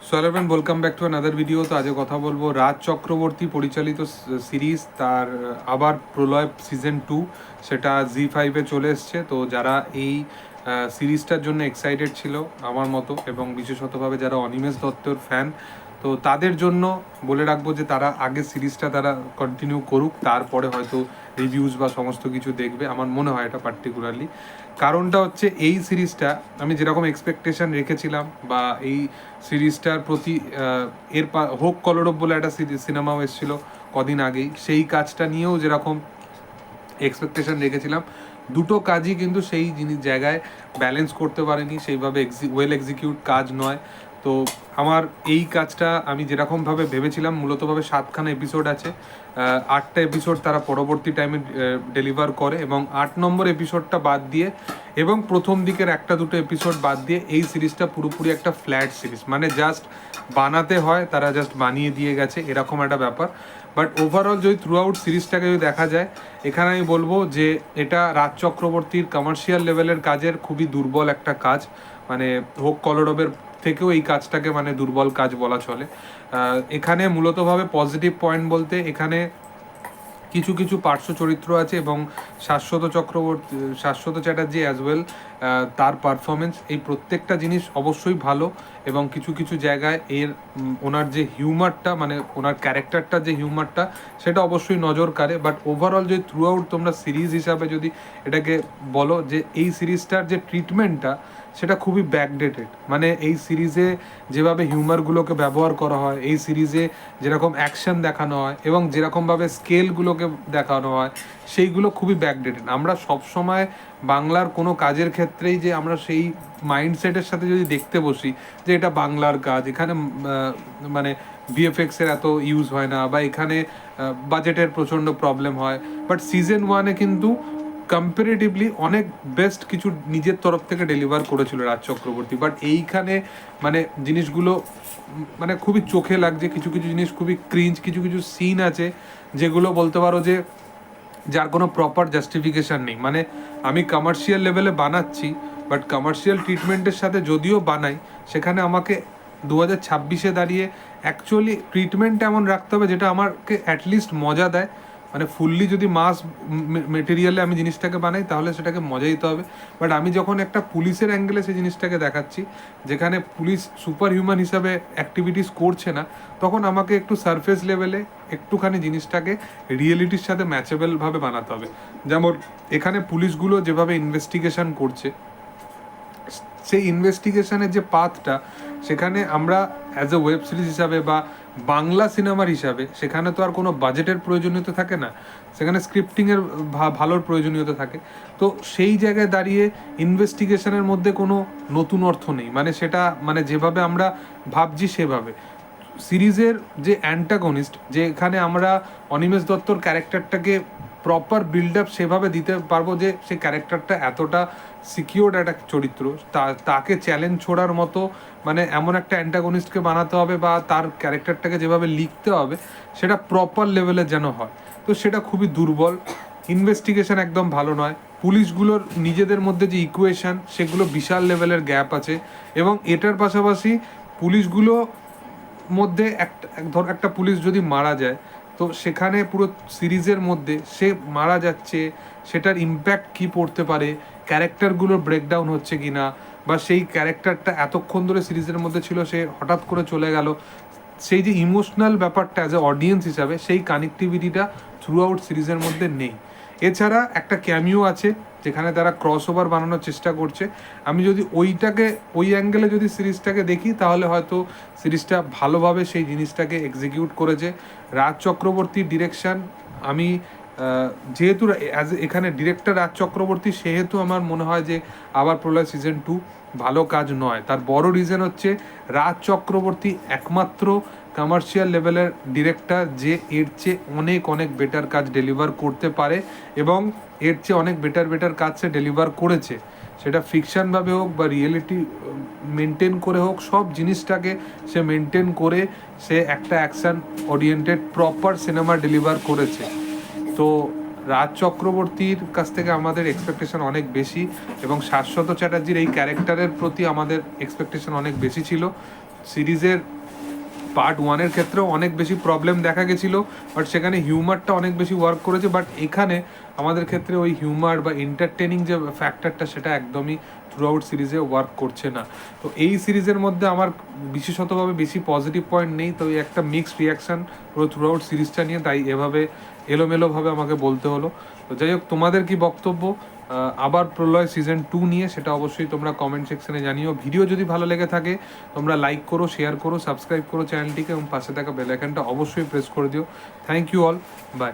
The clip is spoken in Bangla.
So hello everyone, welcome back to another video. তো আজকে কথা বলবো রাজ চক্রবর্তী পরিচালিত সিরিজ তার আবার প্রলয় সিজন 2, সেটা জি5-এ চলে এসছে। তো যারা এই সিরিজটার জন্য এক্সাইটেড ছিল আমার মতো, এবং বিশেষতভাবে যারা অনিমেষ দত্তর ফ্যান, তো তাদের জন্য বলে রাখবো যে তারা আগে সিরিজটা তারা কন্টিনিউ করুক, তারপরে হয়তো রিভিউজ বা সমস্ত কিছু দেখবে। আমার মনে হয় এটা পার্টিকুলারলি কারণটা হচ্ছে এই সিরিজটা আমি যেরকম এক্সপেকটেশন রেখেছিলাম, বা এই সিরিজটার প্রতি হোক কলরব বলে একটা সিনেমাও এসেছিলো কদিন আগেই, সেই কাজটা নিয়েও যেরকম এক্সপেকটেশন রেখেছিলাম, দুটো কাজই কিন্তু সেই জায়গায় ব্যালেন্স করতে পারেনি, সেইভাবে ওয়েল এক্সিকিউট কাজ নয়। তো আমার এই কাজটা আমি যেরকমভাবে ভেবেছিলাম, মূলতভাবে 7খানা এপিসোড আছে, 8টা এপিসোড তারা পরবর্তী টাইমে ডেলিভার করে, এবং 8 নম্বর এপিসোডটা বাদ দিয়ে এবং প্রথম দিকের একটা দুটো এপিসোড বাদ দিয়ে এই সিরিজটা পুরোপুরি একটা ফ্ল্যাট সিরিজ, মানে জাস্ট বানাতে হয়, তারা জাস্ট বানিয়ে দিয়ে গেছে, এরকম একটা ব্যাপার। বাট ওভারঅল যদি থ্রু আউট সিরিজটাকে যদি দেখা যায়, এখানে আমি বলবো যে এটা রাজ চক্রবর্তীর কমার্শিয়াল লেভেলের কাজের খুবই দুর্বল একটা কাজ, মানে হোক কলরবের থেকেও এই কাজটাকে মানে দুর্বল কাজ বলা চলে। এখানে মূলতভাবে পজিটিভ পয়েন্ট বলতে এখানে কিছু কিছু পার্শ্ব চরিত্র আছে, এবং শাশ্বত চ্যাটার্জি অ্যাজ ওয়েল, তার পারফরমেন্স, এই প্রত্যেকটা জিনিস অবশ্যই ভালো, এবং কিছু কিছু জায়গায় ওনার যে হিউমারটা, মানে ওনার ক্যারেক্টারটার যে হিউমারটা, সেটা অবশ্যই নজর কাড়ে। বাট ওভারঅল যদি থ্রু আউট তোমরা সিরিজ হিসাবে যদি এটাকে বলো, যে এই সিরিজটার যে ট্রিটমেন্টটা সেটা খুবই ব্যাকডেটেড, মানে এই সিরিজে যেভাবে হিউমারগুলোকে ব্যবহার করা হয়, এই সিরিজে যেরকম অ্যাকশন দেখানো হয় এবং যেরকমভাবে স্কেলগুলোকে দেখানো হয়, সেইগুলো খুবই ব্যাকডেটেড। আমরা সবসময় বাংলার কোনো কাজের ক্ষেত্রেই যে আমরা সেই মাইন্ডসেটের সাথে যদি দেখতে বসি যে এটা বাংলার কাজ, এখানে মানে ভিএফএক্সের এত ইউজ হয় না, বা এখানে বাজেটের প্রচণ্ড প্রবলেম হয়, বাট সিজন 1-এ কিন্তু কম্পারেটিভলি অনেক বেস্ট কিছু নিজের তরফ থেকে ডেলিভার করেছিল রাজ চক্রবর্তী। বাট এইখানে মানে জিনিসগুলো মানে খুবই চোখে লাগছে, কিছু কিছু জিনিস খুবই ক্রিঞ্জ, কিছু কিছু সিন আছে যেগুলো বলতে পারো যে যার কোনো প্রপার জাস্টিফিকেশান নেই। মানে আমি কমার্শিয়াল লেভেলে বানাচ্ছি, বাট কমার্শিয়াল ট্রিটমেন্টের সাথে যদিও বানাই, সেখানে আমাকে 2026-এ দাঁড়িয়ে অ্যাকচুয়ালি ট্রিটমেন্ট এমন রাখতে হবে যেটা আমাকে অ্যাটলিস্ট মজা দেয়। মানে ফুললি যদি মাস মেটেরিয়ালে আমি জিনিসটাকে বানাই, তাহলে সেটাকে মজা দিতে হবে। বাট আমি যখন একটা পুলিশের অ্যাঙ্গেলে সেই জিনিসটাকে দেখাচ্ছি, যেখানে পুলিশ সুপার হিউম্যান হিসাবে অ্যাক্টিভিটিস করছে না, তখন আমাকে একটু সারফেস লেভেলে একটুখানি জিনিসটাকে রিয়েলিটির সাথে ম্যাচেবলভাবে বানাতে হবে। যেমন এখানে পুলিশগুলো যেভাবে ইনভেস্টিগেশন করছে, সেই ইনভেস্টিগেশনের যে পাথটা, সেখানে আমরা অ্যাজ এ ওয়েব সিরিজ হিসাবে বা বাংলা সিনেমার হিসাবে, সেখানে তো আর কোনো বাজেটের প্রয়োজনীয়তা থাকে না, সেখানে স্ক্রিপ্টিংয়ের ভালোর প্রয়োজনীয়তা থাকে। তো সেই জায়গায় দাঁড়িয়ে ইনভেস্টিগেশনের মধ্যে কোনো নতুন অর্থ নেই, মানে সেটা মানে যেভাবে আমরা ভাবছি সেভাবে। সিরিজের যে অ্যান্টাগনিস্ট, যে এখানে আমরা অনিমেষ দত্তর ক্যারেক্টারটাকে প্রপার বিল্ড আপ সেভাবে দিতে পারবো যে সে ক্যারেক্টারটা এতটা সিকিউরড একটা চরিত্র, তাকে চ্যালেঞ্জ ছোড়ার মতো মানে এমন একটা অ্যান্টাগনিস্টকে বানাতে হবে, বা তার ক্যারেক্টারটাকে যেভাবে লিখতে হবে সেটা প্রপার লেভেলে যেন হয়, তো সেটা খুবই দুর্বল। ইনভেস্টিগেশন একদম ভালো নয়, পুলিশগুলোর নিজেদের মধ্যে যে ইকুয়েশন, সেগুলো বিশাল লেভেলের গ্যাপ আছে, এবং এটার পাশাপাশি পুলিশগুলো মধ্যে একটা পুলিশ যদি মারা যায়, তো সেখানে পুরো সিরিজের মধ্যে সে মারা যাচ্ছে, সেটার ইম্প্যাক্ট কি পড়তে পারে, ক্যারেক্টারগুলোর ব্রেকডাউন হচ্ছে কি না, বা সেই ক্যারেক্টারটা এতক্ষণ ধরে সিরিজের মধ্যে ছিল, সে হঠাৎ করে চলে গেল, সেই যে ইমোশনাল ব্যাপারটা অ্যাজ এ অডিয়েন্স হিসাবে, সেই কানেক্টিভিটিটা থ্রু আউট সিরিজের মধ্যে নেই। এছাড়া একটা ক্যামিও আছে যেখানে তারা ক্রস ওভার বানানোর চেষ্টা করছে। আমি যদি ওই অ্যাঙ্গেলে যদি সিরিজটাকে দেখি, তাহলে হয়তো সিরিজটা ভালোভাবে সেই জিনিসটাকে এক্সিকিউট করেছে রাজ চক্রবর্তীর ডিরেকশান। আমি যেহেতু এখানে ডিরেক্টর রাজ চক্রবর্তী, সেহেতু আমার মনে হয় যে আবার প্রলয় সিজন 2 ভালো কাজ নয়। তার বড় রিজন হচ্ছে রাজ চক্রবর্তী একমাত্র কমার্শিয়াল লেভেলের ডিরেক্টর যে এর চেয়ে অনেক অনেক বেটার কাজ ডেলিভার করতে পারে, এবং এর চেয়ে অনেক বেটার কাজ সে ডেলিভার করেছে, সেটা ফিকশানভাবে হোক বা রিয়েলিটি মেনটেন করে হোক, সব জিনিসটাকে সে মেনটেন করে সে একটা action oriented proper cinema deliver করেছে। তো রাজ চক্রবর্তীর কাছ থেকে আমাদের এক্সপেকটেশন অনেক বেশি, এবং শাশ্বত চ্যাটার্জির এই ক্যারেক্টারের প্রতি আমাদের এক্সপেকটেশন অনেক বেশি ছিল। সিরিজের পার্ট ওয়ানের ক্ষেত্রেও অনেক বেশি প্রবলেম দেখা গেছিলো, বাট সেখানে হিউমারটা অনেক বেশি ওয়ার্ক করেছে। বাট এখানে আমাদের ক্ষেত্রে ওই হিউমার বা এন্টারটেনিং যে ফ্যাক্টরটা সেটা একদমই থ্রু আউট সিরিজে ওয়ার্ক করছে না। তো এই সিরিজের মধ্যে আমার বিশেষতভাবে বেশি পজিটিভ পয়েন্ট নেই, তো এই একটা মিক্সড রিয়াকশান পুরো থ্রু আউট সিরিজটা নিয়ে, তাই এভাবে এলোমেলোভাবে আমাকে বলতে হলো। তো যাই হোক, তোমাদের কি বক্তব্য আবার প্রলয় সিজন 2 নিয়ে, সেটা অবশ্যই তোমরা কমেন্ট সেকশনে জানিও। ভিডিও যদি ভালো লেগে থাকে তোমরা লাইক করো, শেয়ার করো, সাবস্ক্রাইব করো চ্যানেলটিকে, এবং পাশে থাকা বেল আইকনটা অবশ্যই প্রেস করে দিও। Thank you all, by.